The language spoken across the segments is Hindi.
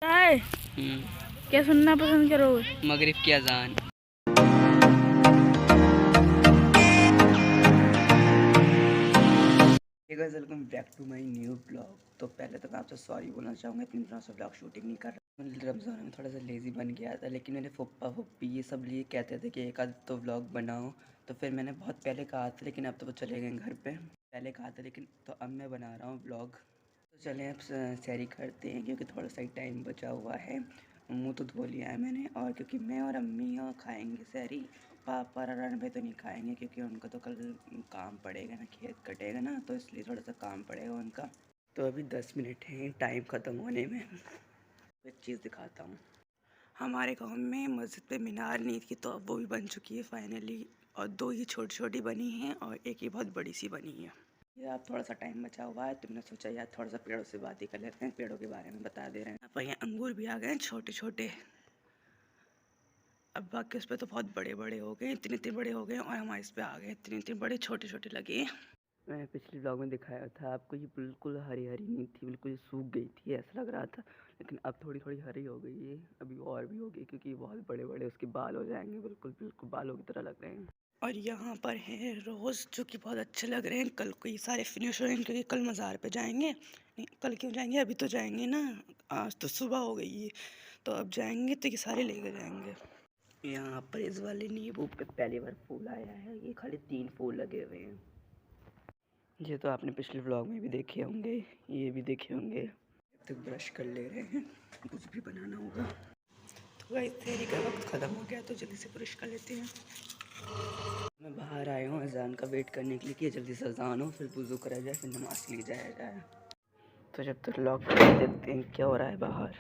हाय, क्या सुनना पसंद करोगे? मगरिब की अजान। Welcome back to my new blog. तो पहले तो मैं आपसे सॉरी बोलना चाहूँगा, इतनी दिनों से ब्लॉग शूटिंग नहीं कर रहा। मैं रमज़ान में थोड़ा सा लेज़ी बन गया था, लेकिन मेरे फुप्पा फुप्पी ये सब लिए कहते थे कि एक आध तो ब्लॉग बनाओ। तो फिर मैंने बहुत पहले कहा था, लेकिन अब तो वो चले गए घर पे। पहले कहा था लेकिन, तो अब मैं बना रहा हूँ ब्लॉग। तो चलें अब सैरी करते हैं, क्योंकि थोड़ा सा ही टाइम बचा हुआ है। मुँह तो धो लिया है मैंने, और क्योंकि मैं और अम्मी और खाएँगे सैरी। पापा और रण भाई तो नहीं खाएंगे, क्योंकि उनका तो कल काम पड़ेगा ना, खेत कटेगा ना, तो इसलिए थोड़ा सा काम पड़ेगा उनका। तो अभी 10 मिनट हैं टाइम ख़त्म होने में। एक चीज़ दिखाता हूँ। हमारे गांव में मस्जिद पे मीनार नहीं थी, तो अब वो भी बन चुकी है फाइनली। और 2 ही छोटी छोटी बनी हैं और एक ही बहुत बड़ी सी बनी है। ये अब थोड़ा सा टाइम बचा हुआ है, तो मैंने सोचा यार थोड़ा सा पेड़ों से बात ही कर लेते हैं, पेड़ों के बारे में बता दे रहे हैं। अब यहाँ अंगूर भी आ गए हैं छोटे छोटे। अब बाकी उस पर तो बहुत बड़े बड़े हो गए, इतने इतने बड़े हो गए, और हमारे इस पे आ गए इतने इतने बड़े, छोटे छोटे लगे हैं। मैंने पिछले ब्लॉग में दिखाया था आपको, ये बिल्कुल हरी हरी नहीं थी, बिल्कुल ये सूख गई थी, ऐसा लग रहा था। लेकिन अब थोड़ी थोड़ी हरी हो गई है, अभी और भी होगी, क्योंकि ये बहुत बड़े बड़े उसके बाल हो जाएंगे, बिल्कुल बिल्कुल बालों की तरह लग रहे हैं। और यहाँ पर है रोज़, जो कि बहुत अच्छे लग रहे हैं। कल को ये सारे फिनिश हो जाएंगे, क्योंकि कल मज़ार पे जाएंगे। नहीं, कल क्यों जाएंगे, अभी तो जाएंगे ना। आज तो सुबह हो गई है, तो अब जाएंगे तो ये सारे लेकर जाएंगे। यहाँ पर इस वाले नींबू पे पहली बार फूल आया है, ये खाली 3 फूल लगे हुए हैं। ये तो आपने पिछले व्लॉग में भी देखे होंगे, ये भी देखे होंगे। अब तक ब्रश कर ले रहे हैं, कुछ भी बनाना होगा। तो गाइस थेरी का वक्त ख़त्म हो गया, तो जल्दी से ब्रश कर लेते हैं। मैं बाहर आया हूँ अजान का वेट करने के लिए, कि जल्दी से अजान हो, फिर वुज़ू करा जाए, फिर नमाज ली जाया जाए। तो जब तक लॉक कर देखते हैं क्या हो रहा है बाहर।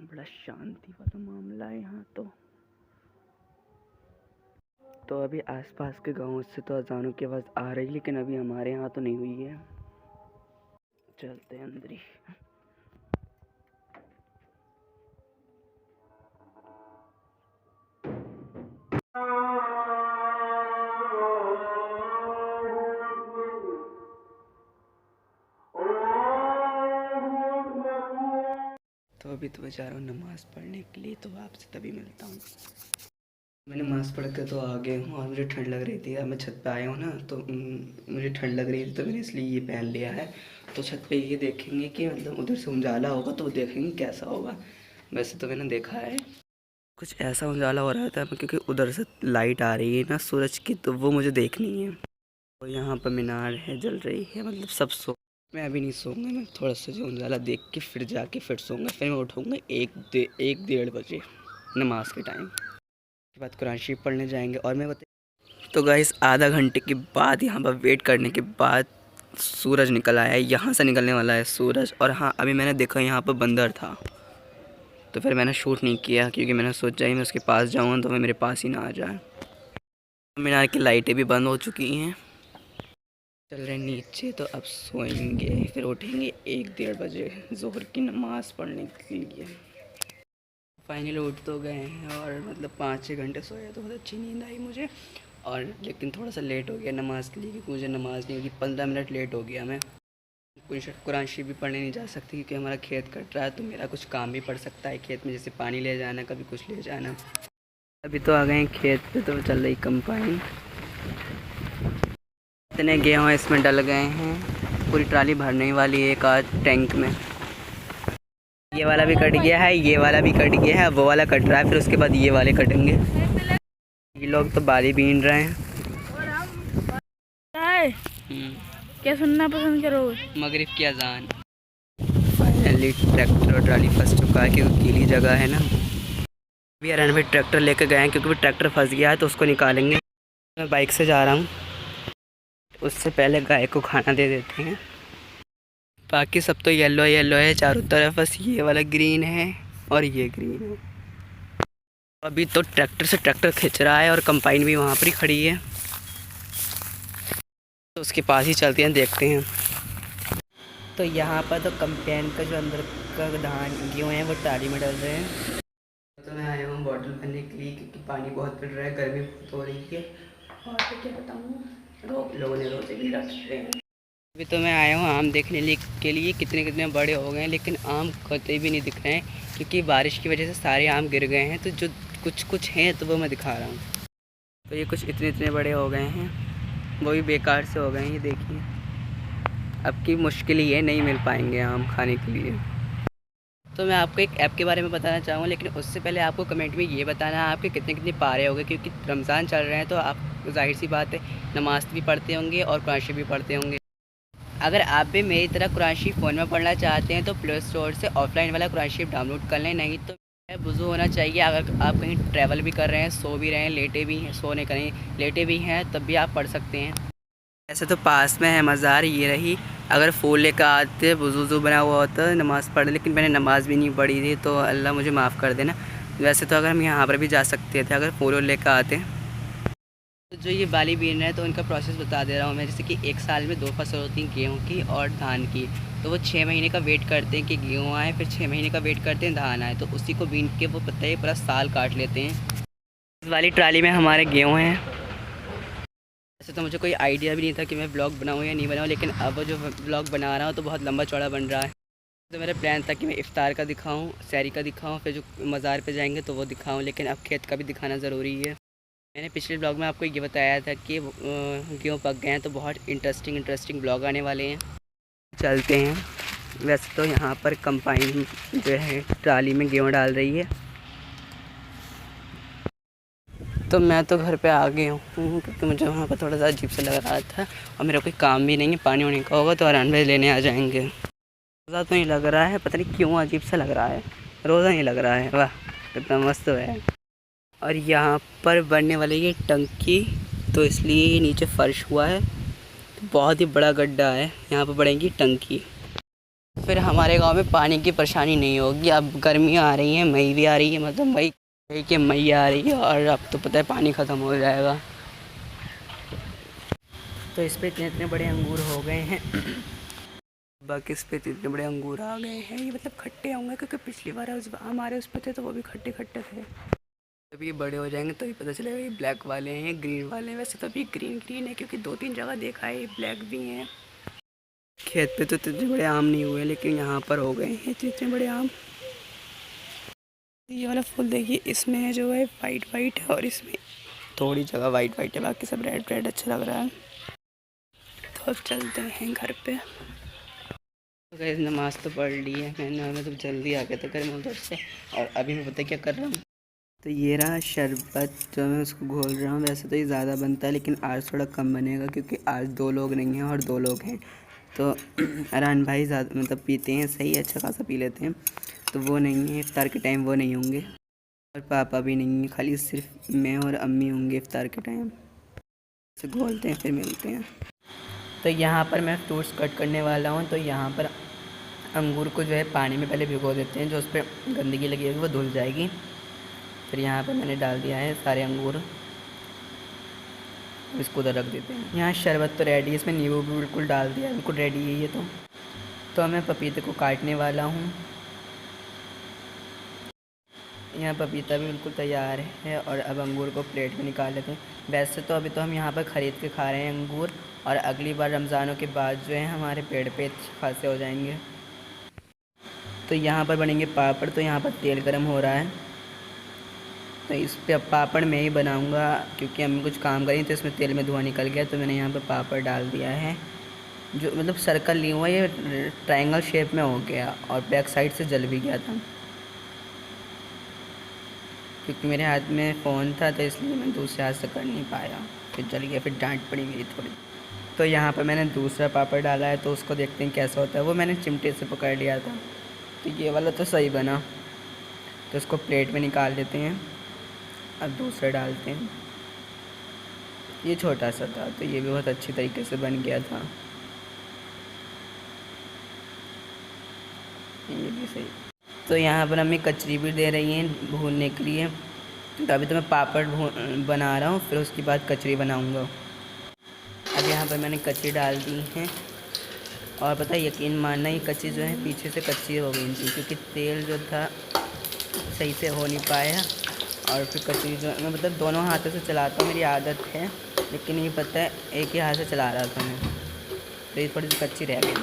बड़ा शांति वाला मामला है यहाँ तो अभी आसपास के गाँव से तो अजानों की आवाज़ आ रही, लेकिन अभी हमारे यहाँ तो नहीं हुई है। चलते हैं अंदर ही। तो अभी तो मैं जा रहा हूँ नमाज़ पढ़ने के लिए, तो आपसे तभी मिलता हूँ। मैं नमाज़ पढ़ के तो आ गया हूँ, और मुझे ठंड लग रही थी। अब मैं छत पे आया हूँ ना, तो मुझे ठंड लग रही थी, तो मैंने इसलिए ये पहन लिया है। तो छत पे ये देखेंगे कि मतलब उधर से उजाला होगा, तो देखेंगे कैसा होगा। वैसे तो मैंने देखा है कुछ ऐसा उजाला हो रहा था, क्योंकि उधर से लाइट आ रही है ना सूरज की, तो वो मुझे देखनी है। और यहाँ पर मीनार है, जल रही है, मतलब सब सो। मैं अभी नहीं सोऊंगा, मैं थोड़ा सा जो उजाला देख के फिर जाके फिर सोऊंगा। फिर मैं उठूँगा 1-1:30 बजे नमाज के टाइम के बाद कुरान शरीफ पढ़ने जाएंगे। और मैं बता, तो गाइस आधा घंटे के बाद यहाँ पर वेट करने के बाद सूरज निकल आया है, यहाँ से निकलने वाला है सूरज। और हाँ, अभी मैंने देखा यहाँ पर बंदर था, तो फिर मैंने शूट नहीं किया, क्योंकि मैंने सोचा ही मैं उसके पास जाऊँगा तो वो मेरे पास ही ना आ जाए। मीनार की लाइटें भी बंद हो चुकी हैं, चल रहे नीचे। तो अब सोएंगे, फिर उठेंगे 1-1:30 बजे ज़ोहर की नमाज़ पढ़ने के लिए। फाइनली उठ तो गए हैं, और मतलब 5-6 घंटे सोए, तो बहुत अच्छी नींद आई मुझे। और लेकिन थोड़ा सा लेट हो गया नमाज़ के लिए, क्योंकि मुझे नमाज़ नहीं होगी, 15 मिनट लेट हो गया। मैं कुरान शरीफ भी पढ़ने नहीं जा सकती, क्योंकि हमारा खेत कट रहा है, तो मेरा कुछ काम भी पड़ सकता है खेत में, जैसे पानी ले जाना, कभी कुछ ले जाना। अभी तो आ गए हैं खेत पे, तो चल रही कंपाइन। इतने गेहूँ इसमें डल गए हैं, पूरी ट्राली भरने वाली है एक आज टैंक में। ये वाला भी कट गया है, ये वाला भी कट गया है, वो वाला कट रहा है, फिर उसके बाद ये वाले कटेंगे। ये लोग तो बाली बीन रहे हैं। हाय, क्या सुनना पसंद करोगे? मगरिब की अजान। फाइनली ट्रैक्टर और ट्राली फंस चुका है, क्योंकि गीली जगह है ना। अभी अरन भाई ट्रैक्टर लेके गए हैं, क्योंकि भी ट्रैक्टर फंस गया है, तो उसको निकालेंगे। मैं बाइक से जा रहा हूँ, उससे पहले गाय को खाना दे देते हैं। बाकी सब तो येलो येलो है चारों तरफ, बस ये वाला ग्रीन है और ये ग्रीन है। अभी तो ट्रैक्टर से ट्रैक्टर खींच रहा है, और कंपाइन भी वहाँ पर ही खड़ी है, तो उसके पास ही चलते हैं, देखते हैं। तो यहाँ पर तो कंपाइन का जो अंदर का धान गेहूँ है, वो टाली में डल रहे हैं। तो मैं आया हूँ बॉटल भरने के लिए, क्योंकि पानी बहुत पड़ रहा है, गर्मी बहुत हो रही है। और तो क्या बताऊँ, लोगों ने रोज़े भी रखे हैं। अभी तो मैं आया हूँ आम देखने के लिए कितने कितने बड़े हो गए हैं, लेकिन आम कतई भी नहीं दिख रहे हैं क्योंकि बारिश की वजह से सारे आम गिर गए हैं। तो जो कुछ कुछ हैं तो वो मैं दिखा रहा हूँ। तो ये कुछ इतने इतने बड़े हो गए हैं, वो भी बेकार से हो गए हैं। ये देखिए, अब की मुश्किल ही है, नहीं मिल पाएंगे आम खाने के लिए। तो मैं आपको एक ऐप के बारे में बताना चाहूँगा, लेकिन उससे पहले आपको कमेंट में ये बताना है आपके कितने कितने पारे हो गए, क्योंकि रमज़ान चल रहे हैं तो आप जाहिर सी बात है नमाज़ भी पढ़ते होंगे और कुरान शरीफ भी पढ़ते होंगे। अगर आप भी मेरी तरह कुरान शरीफ फ़ोन में पढ़ना चाहते हैं तो प्ले स्टोर से ऑफलाइन वाला कुरान शरीफ डाउनलोड कर लें, नहीं तो वुज़ू होना चाहिए। अगर आप कहीं ट्रैवल भी कर रहे हैं, सो भी रहे हैं, लेटे भी हैं, सोने करें लेटे भी हैं, तब भी आप पढ़ सकते हैं। ऐसे तो पास में है मज़ार, ये रही। अगर फूल लेकर आते वुज़ू बना हुआ होता नमाज़ पढ़, लेकिन मैंने नमाज़ भी नहीं पढ़ी थी तो अल्लाह मुझे माफ़ कर देना। वैसे तो अगर हम यहाँ पर भी जा सकते थे अगर फूल लेकर आते। तो जो ये बाली बीन है तो उनका प्रोसेस बता दे रहा हूँ मैं। जैसे कि एक साल में 2 फसल होती हैं, गेहूँ की और धान की। तो वो 6 महीने का वेट करते हैं कि गेहूँ आए, फिर 6 महीने का वेट करते हैं धान आए, तो उसी को बीन के वो पता है पूरा साल काट लेते हैं। इस वाली ट्राली में हमारे गेहूँ हैं। वैसे तो मुझे कोई आइडिया भी नहीं था कि मैं ब्लॉग बनाऊँ या नहीं बनाऊँ, लेकिन अब जो ब्लॉग बना रहा हूँ तो बहुत लंबा चौड़ा बन रहा है। तो मेरा प्लान था कि मैं इफ़्तार का दिखाऊँ, सैरी का दिखाऊँ, फिर जो मज़ार पे जाएंगे तो वो दिखाऊँ, लेकिन अब खेत का भी दिखाना ज़रूरी है। मैंने पिछले ब्लॉग में आपको ये बताया था कि गेहूँ पक गए हैं, तो बहुत इंटरेस्टिंग ब्लॉग आने वाले हैं। चलते हैं। वैसे तो यहाँ पर कंपाइन जो है ट्राली में गेहूँ डाल रही है। तो मैं तो घर पे आ गया हूँ क्योंकि मुझे वहाँ पर थोड़ा सा अजीब सा लग रहा था और मेरा कोई काम भी नहीं है, पानी वानी का होगा तो अरहान भाई लेने आ जाएंगे। रोज़ा तो नहीं लग रहा है, पता नहीं क्यों अजीब सा लग रहा है, रोज़ा नहीं लग रहा है। वाह कितना मस्त है। और यहाँ पर बनने वाली ये टंकी, तो इसलिए ये नीचे फ़र्श हुआ है, तो बहुत ही बड़ा गड्ढा है, यहाँ पर बढ़ेंगी टंकी। फिर हमारे गांव में पानी की परेशानी नहीं होगी। अब गर्मियाँ आ रही हैं, मई भी आ रही है, मतलब मई के मई आ रही है, और अब तो पता है पानी ख़त्म हो जाएगा। तो इस पे इतने इतने बड़े अंगूर हो गए हैं। बाकी इस पे इतने बड़े अंगूर आ गए हैं, ये मतलब खट्टे होंगे क्योंकि पिछली बार हमारे उस पे थे तो वो भी खट्टे खट्टे थे। जब ये बड़े हो जाएंगे तभी पता चलेगा ये ब्लैक वाले हैं, ग्रीन वाले हैं। वैसे तो अभी ग्रीन है क्योंकि 2-3 जगह देखा है ये ब्लैक भी हैं। खेत पे तो इतने बड़े आम नहीं हुए, लेकिन यहाँ पर हो गए हैं इतने बड़े आम। ये वाला फूल देखिए, इसमें है जो है वाइट वाइट है और इसमें थोड़ी जगह वाइट वाइट है, बाकी सब रेड रेड अच्छा लग रहा है। तो अब चलते हैं घर पे। तो गाइस नमाज़ तो पढ़ ली है मैंने, मैं तो जल्दी आ गया था घर में उधर से, और अभी मैं पता क्या कर रहा हूँ। तो ये रहा शरबत जो मैं उसको घोल रहा हूँ। वैसे तो ये ज़्यादा बनता है लेकिन आज थोड़ा कम बनेगा क्योंकि आज 2 लोग नहीं हैं और 2 लोग हैं। तो अरहान भाई ज़्यादा मतलब पीते हैं, सही अच्छा खासा पी लेते हैं, तो वो नहीं है इफ्तार के टाइम, वो नहीं होंगे। और पापा भी नहीं है, खाली सिर्फ मैं और अम्मी होंगे इफ्तार के टाइम। से घोलते हैं फिर मिलते हैं। तो यहाँ पर मैं फ्रूट्स कट करने वाला हूँ। तो यहाँ पर अंगूर को जो है पानी में पहले भिगो देते हैं, जो उस पर गंदगी लगी होगी वो धुल जाएगी। फिर यहाँ पर मैंने डाल दिया है सारे अंगूर, इसको उधर रख देते हैं। यहाँ शरबत तो रेडी है, इसमें नींबू भी बिल्कुल डाल दिया है, बिल्कुल रेडी है ये। तो मैं पपीते को काटने वाला हूँ। यहाँ पपीता भी बिल्कुल तैयार है और अब अंगूर को प्लेट में निकाल लेते हैं। वैसे तो अभी तो हम यहाँ पर ख़रीद के खा रहे हैं अंगूर, और अगली बार रमज़ानों के बाद जो है हमारे पेड़ पे खासे हो जाएंगे। तो यहाँ पर बनेंगे पापड़। तो यहाँ पर तेल गरम हो रहा है, तो इस पर पापड़ मैं ही बनाऊँगा क्योंकि हम कुछ काम करें तो इसमें तेल में धुआं निकल गया। तो मैंने यहाँ पर पापड़ डाल दिया है, जो मतलब सर्कल नहीं हुआ, ये ट्रायंगल शेप में हो गया और बैक साइड से जल भी गया था क्योंकि मेरे हाथ में फ़ोन था, तो इसलिए मैं दूसरे हाथ से कर नहीं पाया, फिर जल गया, फिर डांट पड़ी मेरी थोड़ी। तो यहाँ पर मैंने दूसरा पापड़ डाला है, तो उसको देखते हैं कैसा होता है। वो मैंने चिमटे से पकड़ लिया था, तो ये वाला तो सही बना। तो इसको प्लेट में निकाल लेते हैं। अब दूसरा डालते हैं, ये छोटा सा था तो ये भी बहुत अच्छी तरीके से बन गया था, ये भी सही। तो यहाँ पर हमें कचरी भी दे रही हैं भूनने के लिए। तो अभी तो मैं पापड़ बना रहा हूँ, फिर उसके बाद कचरी बनाऊँगा। अब यहाँ पर मैंने कचरी डाल दी है, और पता है यकीन मानना ये कचरी जो है पीछे से कच्ची हो गई थी क्योंकि तेल जो था सही से हो नहीं पाया। और फिर कचरी जो मैं मतलब दोनों हाथों से चलाता हूँ, मेरी आदत है, लेकिन ये पता है एक ही हाथ से चला रहा था मैं। और ये थोड़ी सी कच्ची रह गई।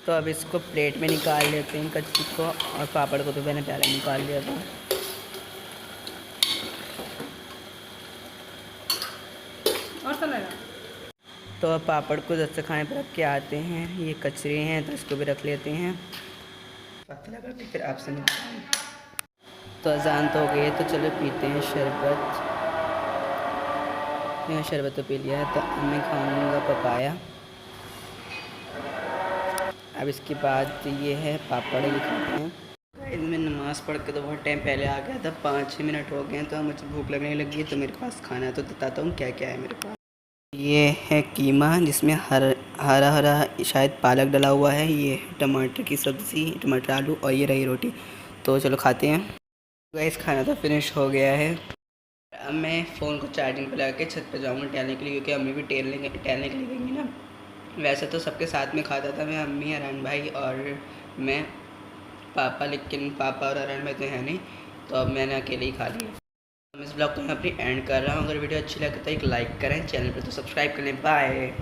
तो अब इसको प्लेट में निकाल लेते हैं कच्ची को, और पापड़ को तो मैंने पहले निकाल लिया था। और चलेगा। तो अब पापड़ को दस्तरखाने पर रख के आते हैं। ये कचरे हैं तो इसको भी रख लेते हैं। वक्त लगा कि फिर आपसे मिलते हैं। तो अजान तो हो गई, तो चलो पीते हैं शरबत। यहाँ शरबत तो पी लिया है, तो अब मैं खाऊंगा पपाया। अब इसके बाद ये है पापड़, ये खाते हैं। मैं नमाज़ पढ़ के तो बहुत टाइम पहले आ गया था, 5-6 मिनट हो गए हैं। तो मुझे भूख लगने लगी है, तो मेरे पास खाना है, तो बताता हूँ क्या क्या है मेरे पास। ये है कीमा, जिसमें हरा हरा शायद पालक डला हुआ है। ये टमाटर की सब्ज़ी, टमाटर आलू, और ये रही रोटी। तो चलो खाते हैं। गाइस खाना तो फिनिश हो गया है। अब मैं फ़ोन को चार्जिंग पे लगा के छत पे जाऊँगा टहलने के लिए, क्योंकि अम्मी भी टहलने के लिए गई ना। वैसे तो सबके साथ में खाता था मैं, अम्मी, अरहान भाई और मैं, पापा, लेकिन पापा और अरहान भाई तो है नहीं, तो अब मैंने अकेले ही खा लिया। मैं इस ब्लॉग को यहाँ पर एंड कर रहा हूँ। अगर वीडियो अच्छी लगे तो एक लाइक करें, चैनल पर तो सब्सक्राइब कर लें। बाय।